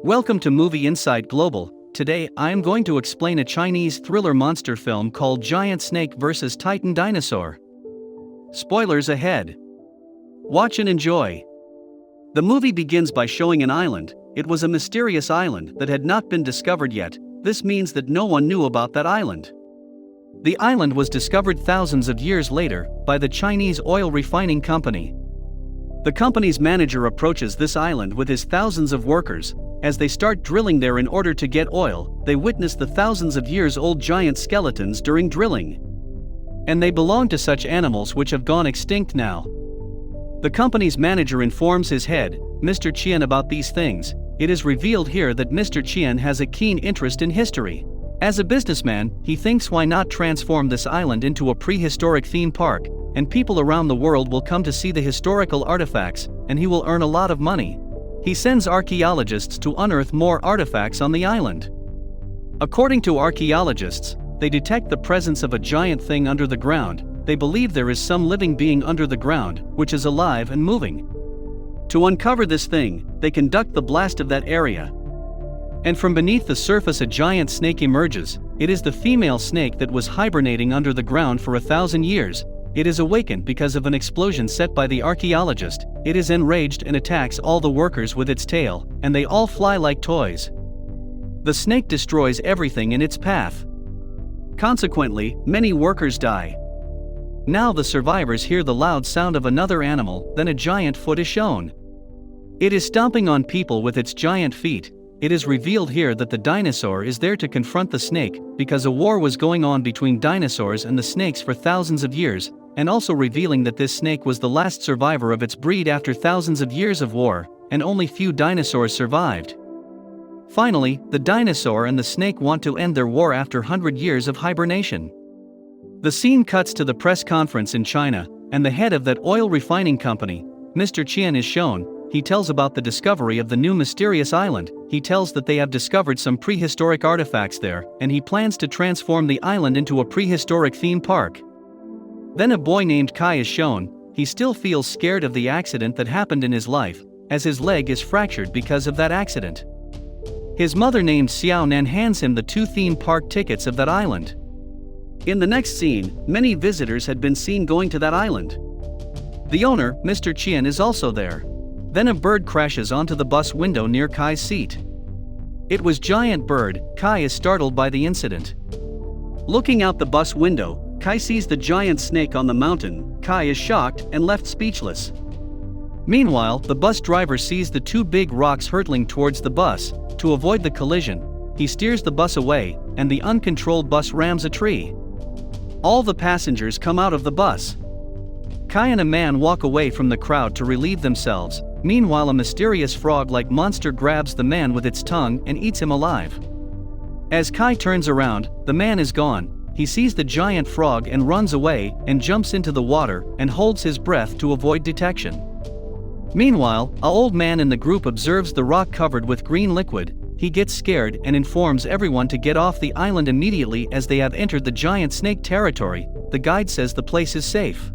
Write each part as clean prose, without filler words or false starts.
Welcome to Movie Insight Global. Today, I am going to explain a Chinese thriller monster film called Giant Snake vs. Titan Dinosaur. Spoilers ahead. Watch and enjoy. The movie begins by showing an island. It was a mysterious island that had not been discovered yet. This means that no one knew about that island. The island was discovered thousands of years later by the Chinese oil refining company. The company's manager approaches this island with his thousands of workers. As they start drilling there in order to get oil, they witness the thousands of years old giant skeletons during drilling. And they belong to such animals which have gone extinct now. The company's manager informs his head, Mr. Qian, about these things. It is revealed here that Mr. Qian has a keen interest in history. As a businessman, he thinks why not transform this island into a prehistoric theme park, and people around the world will come to see the historical artifacts, and he will earn a lot of money. He sends archaeologists to unearth more artifacts on the island. According to archaeologists, they detect the presence of a giant thing under the ground. They believe there is some living being under the ground, which is alive and moving. To uncover this thing, they conduct the blast of that area. And from beneath the surface a giant snake emerges. It is the female snake that was hibernating under the ground for 1,000 years. It is awakened because of an explosion set by the archaeologist. It is enraged and attacks all the workers with its tail, and they all fly like toys. The snake destroys everything in its path. Consequently, many workers die. Now the survivors hear the loud sound of another animal, then a giant foot is shown. It is stomping on people with its giant feet. It is revealed here that the dinosaur is there to confront the snake, because a war was going on between dinosaurs and the snakes for thousands of years, and also revealing that this snake was the last survivor of its breed after thousands of years of war, and only few dinosaurs survived. Finally, the dinosaur and the snake want to end their war after 100 years of hibernation. The scene cuts to the press conference in China, and the head of that oil refining company, Mr. Qian, is shown. He tells about the discovery of the new mysterious island. He tells that they have discovered some prehistoric artifacts there, and he plans to transform the island into a prehistoric theme park. Then a boy named Kai is shown. He still feels scared of the accident that happened in his life, as his leg is fractured because of that accident. His mother named Xiao Nan hands him the 2 theme park tickets of that island. In the next scene, many visitors had been seen going to that island. The owner, Mr. Qian, is also there. Then a bird crashes onto the bus window near Kai's seat. It was giant bird. Kai is startled by the incident. Looking out the bus window, Kai sees the giant snake on the mountain. Kai is shocked and left speechless. Meanwhile, the bus driver sees the 2 big rocks hurtling towards the bus. To avoid the collision, he steers the bus away, and the uncontrolled bus rams a tree. All the passengers come out of the bus. Kai and a man walk away from the crowd to relieve themselves. Meanwhile, a mysterious frog-like monster grabs the man with its tongue and eats him alive. As Kai turns around, the man is gone. He sees the giant frog and runs away and jumps into the water and holds his breath to avoid detection. Meanwhile, an old man in the group observes the rock covered with green liquid. He gets scared and informs everyone to get off the island immediately as they have entered the giant snake territory. The guide says the place is safe.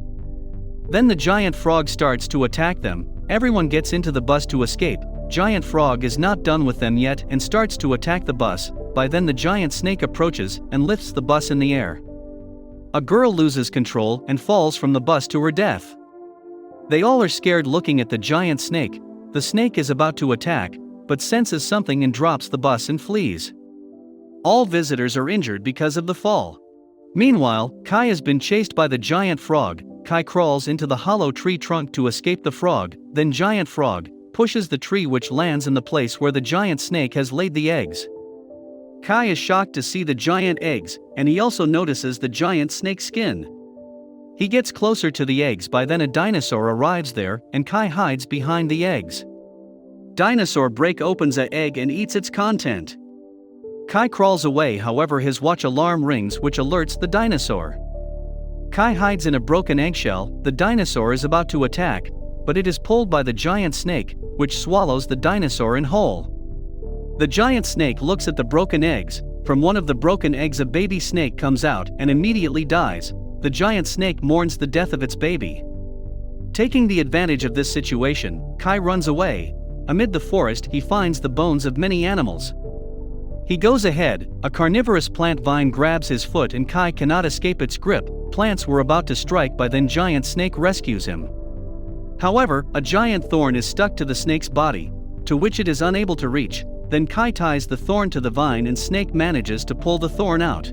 Then the giant frog starts to attack them. Everyone gets into the bus to escape. Giant frog is not done with them yet and starts to attack the bus. By then the giant snake approaches and lifts the bus in the air. A girl loses control and falls from the bus to her death. They all are scared looking at the giant snake. The snake is about to attack, but senses something and drops the bus and flees. All visitors are injured because of the fall. Meanwhile, Kai has been chased by the giant frog. Kai crawls into the hollow tree trunk to escape the frog. Then giant frog pushes the tree, which lands in the place where the giant snake has laid the eggs. Kai is shocked to see the giant eggs, and he also notices the giant snake skin. He gets closer to the eggs. By then a dinosaur arrives there, and Kai hides behind the eggs. Dinosaur opens an egg and eats its content. Kai crawls away, however his watch alarm rings, which alerts the dinosaur. Kai hides in a broken eggshell. The dinosaur is about to attack, but it is pulled by the giant snake, which swallows the dinosaur in whole. The giant snake looks at the broken eggs. From one of the broken eggs a baby snake comes out and immediately dies. The giant snake mourns the death of its baby. Taking the advantage of this situation, Kai runs away. amid the forest he finds the bones of many animals. He goes ahead, a carnivorous plant vine grabs his foot and Kai cannot escape its grip. Plants were about to strike by then giant snake rescues him. However, a giant thorn is stuck to the snake's body, to which it is unable to reach. Then Kai ties the thorn to the vine and snake manages to pull the thorn out.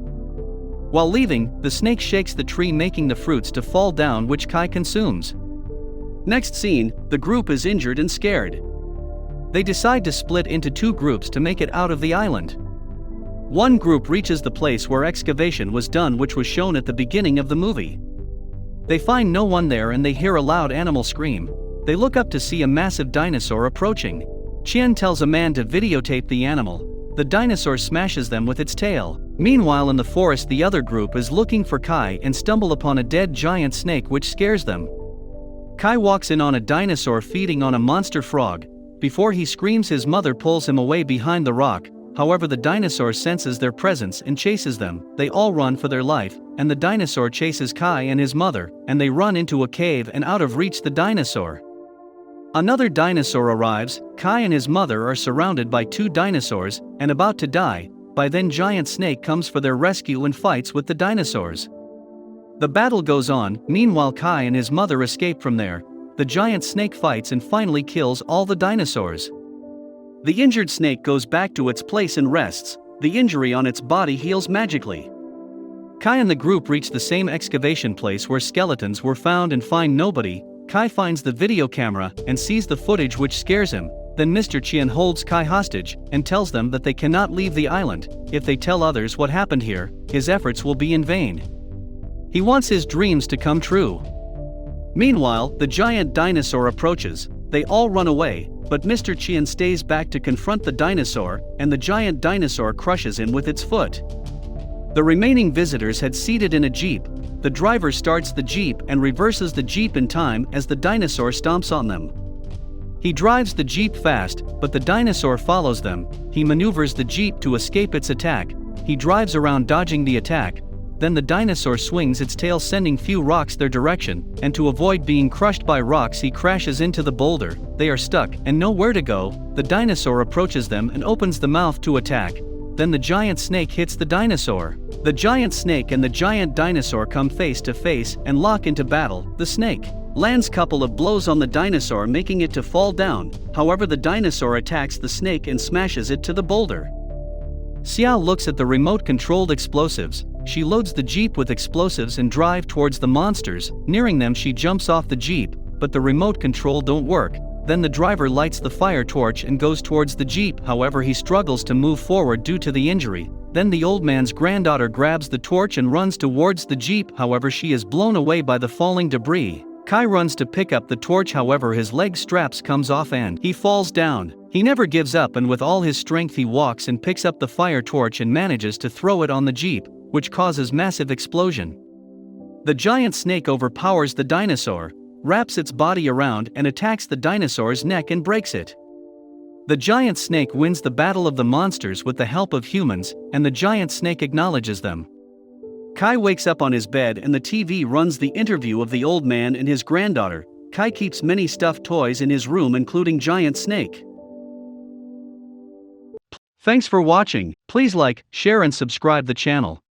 While leaving, the snake shakes the tree making the fruits to fall down which Kai consumes. Next scene, the group is injured and scared. They decide to split into two groups to make it out of the island. One group reaches the place where excavation was done which was shown at the beginning of the movie. They find no one there and they hear a loud animal scream. They look up to see a massive dinosaur approaching. Qian tells a man to videotape the animal. The dinosaur smashes them with its tail. Meanwhile in the forest the other group is looking for Kai and stumble upon a dead giant snake which scares them. Kai walks in on a dinosaur feeding on a monster frog. Before he screams his mother pulls him away behind the rock. However the dinosaur senses their presence and chases them. They all run for their life, and the dinosaur chases Kai and his mother, and they run into a cave and out of reach the dinosaur. Another dinosaur arrives. Kai and his mother are surrounded by two dinosaurs, and about to die. By then giant snake comes for their rescue and fights with the dinosaurs. The battle goes on. Meanwhile Kai and his mother escape from there. The giant snake fights and finally kills all the dinosaurs. The injured snake goes back to its place and rests. The injury on its body heals magically. Kai and the group reach the same excavation place where skeletons were found and find nobody. Kai finds the video camera and sees the footage which scares him. Then Mr. Qian holds Kai hostage and tells them that they cannot leave the island. If they tell others what happened here, his efforts will be in vain. He wants his dreams to come true. Meanwhile, the giant dinosaur approaches. They all run away, but Mr. Qian stays back to confront the dinosaur, and the giant dinosaur crushes him with its foot. The remaining visitors had seated in a jeep. The driver starts the jeep and reverses the jeep in time as the dinosaur stomps on them. He drives the jeep fast, but the dinosaur follows them. He maneuvers the jeep to escape its attack. He drives around dodging the attack. Then the dinosaur swings its tail sending few rocks their direction, and to avoid being crushed by rocks he crashes into the boulder. They are stuck and know where to go. The dinosaur approaches them and opens the mouth to attack. Then the giant snake hits the dinosaur. The giant snake and the giant dinosaur come face to face and lock into battle. The snake lands couple of blows on the dinosaur making it to fall down. However the dinosaur attacks the snake and smashes it to the boulder. Xiao looks at the remote-controlled explosives. She loads the jeep with explosives and drive towards the monsters. Nearing them she jumps off the jeep, but the remote control don't work. Then the driver lights the fire torch and goes towards the jeep. However he struggles to move forward due to the injury. Then the old man's granddaughter grabs the torch and runs towards the jeep. However she is blown away by the falling debris. Kai runs to pick up the torch, however his leg straps comes off and he falls down. He never gives up and with all his strength he walks and picks up the fire torch and manages to throw it on the jeep, which causes massive explosion. The giant snake overpowers the dinosaur, wraps its body around and attacks the dinosaur's neck and breaks it. The giant snake wins the battle of the monsters with the help of humans, and the giant snake acknowledges them. Kai wakes up on his bed and the TV runs the interview of the old man and his granddaughter. Kai keeps many stuffed toys in his room including giant snake. Thanks for watching. Please like, share and subscribe the channel.